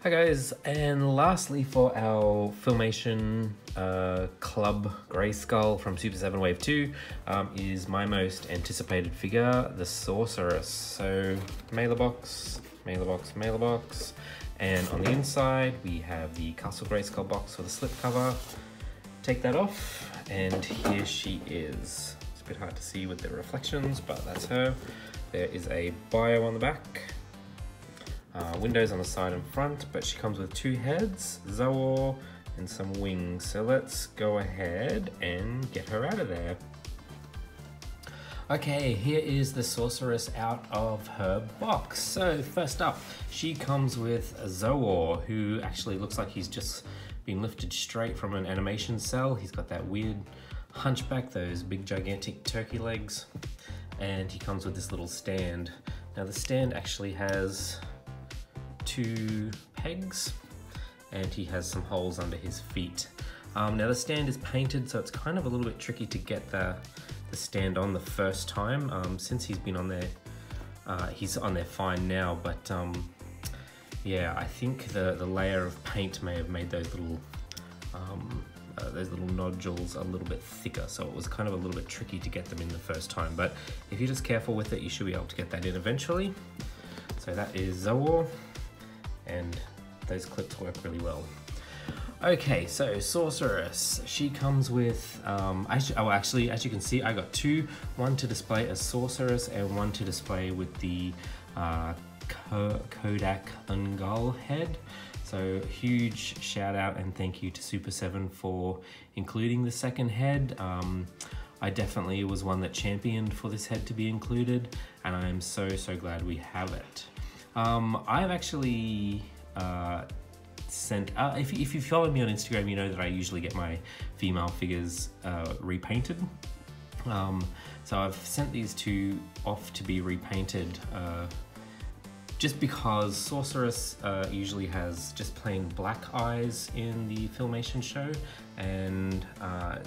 Hi guys, and lastly for our Filmation Club Grayskull from Super 7 Wave 2 is my most anticipated figure, the Sorceress. So mailer box, and on the inside we have the Castle Grayskull box with a slip cover. Take that off and here she is. It's a bit hard to see with the reflections, but that's her. There is a bio on the back. Windows on the side and front, but she comes with two heads, Zoor, and some wings. So let's go ahead and get her out of there. Okay, here is the Sorceress out of her box. So first up, she comes with Zoor, who actually looks like he's just been lifted straight from an animation cell. He's got that weird hunchback, those big gigantic turkey legs, and he comes with this little stand. Now the stand actually has two pegs and he has some holes under his feet. Now the stand is painted, so it's kind of a little bit tricky to get the stand on the first time. Since he's been on there, he's on there fine now, but yeah, I think the layer of paint may have made those little nodules a little bit thicker, so it was kind of a little bit tricky to get them in the first time, but if you're just careful with it, you should be able to get that in eventually. So that is Zoor, and those clips work really well. Okay, so Sorceress, she comes with, actually, as you can see, I got two, one to display as Sorceress and one to display with the Kuduk Ungol head. So huge shout out and thank you to Super 7 for including the second head. I definitely was one that championed for this head to be included, and I'm so glad we have it. I've actually sent, if you follow me on Instagram, you know that I usually get my female figures repainted. So I've sent these two off to be repainted just because Sorceress usually has just plain black eyes in the Filmation show, and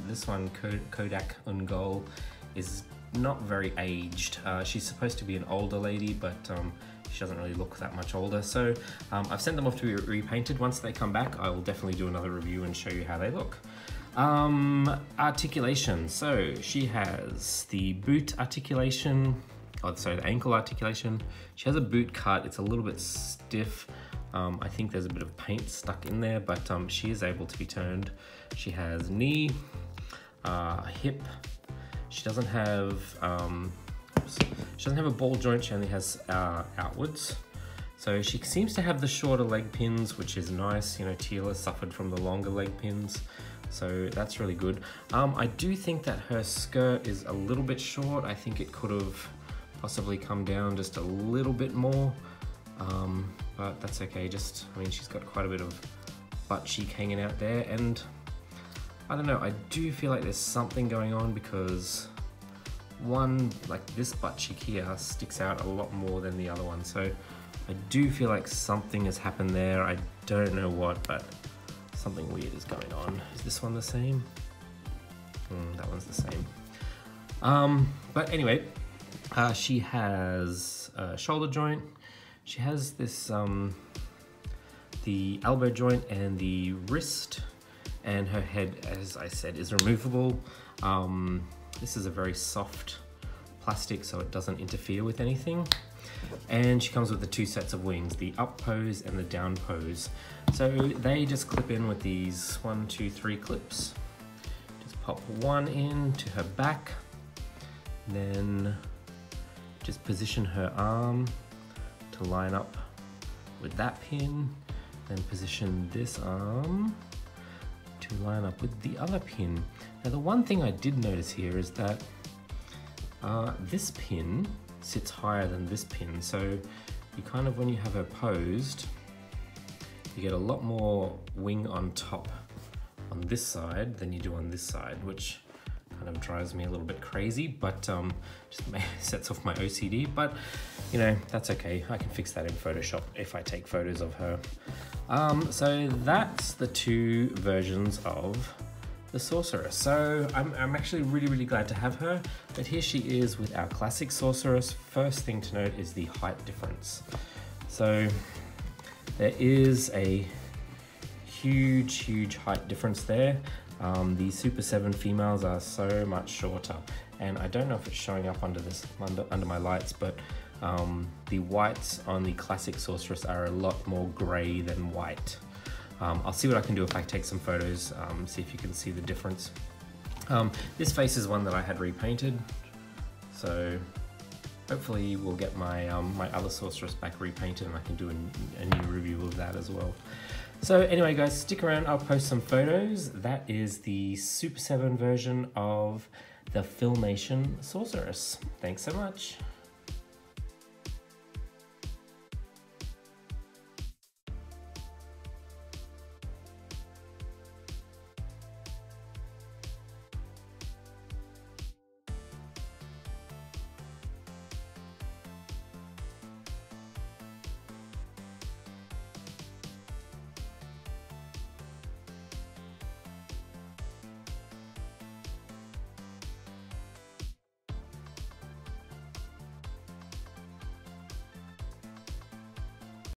this one, Kuduk Ungol, is not very aged. She's supposed to be an older lady, but she doesn't really look that much older. So I've sent them off to be repainted. Once they come back, I will definitely do another review and show you how they look. Articulation. So she has the boot articulation, the ankle articulation. She has a boot cut. It's a little bit stiff. I think there's a bit of paint stuck in there, but she is able to be turned. She has knee, hip. She doesn't have a ball joint, she only has outwards. So she seems to have the shorter leg pins, which is nice. You know, Teela suffered from the longer leg pins, so that's really good. I do think that her skirt is a little bit short. I think it could have possibly come down just a little bit more, but that's okay. I mean, she's got quite a bit of butt cheek hanging out there, and I don't know, I do feel like there's something going on because one, like this butt cheek here, sticks out a lot more than the other one. So I do feel like something has happened there. I don't know what, but something weird is going on. Is this one the same? That one's the same. But anyway, she has a shoulder joint. She has this, the elbow joint and the wrist, and her head, as I said, is removable. This is a very soft plastic, so it doesn't interfere with anything. And she comes with the two sets of wings, the up pose and the down pose. So they just clip in with these 1, 2, 3 clips. Just pop one in to her back, then just position her arm to line up with that pin, then position this arm to line up with the other pin. Now the one thing I did notice here is that this pin sits higher than this pin, so you kind of, when you have her posed, you get a lot more wing on top on this side than you do on this side, which kind of drives me a little bit crazy, but just sets off my OCD, but you know, that's okay. I can fix that in Photoshop if I take photos of her. So that's the two versions of the Sorceress. So I'm actually really glad to have her, but here she is with our classic Sorceress. First thing to note is the height difference. So There is a huge height difference there. The Super 7 females are so much shorter, and I don't know if it's showing up under my lights, but the whites on the classic Sorceress are a lot more grey than white. I'll see what I can do if I take some photos, see if you can see the difference. This face is one that I had repainted, so hopefully we'll get my my other Sorceress back repainted, and I can do a new review of that as well. So anyway guys, stick around, I'll post some photos. That is the Super 7 version of the Filmation Sorceress. Thanks so much.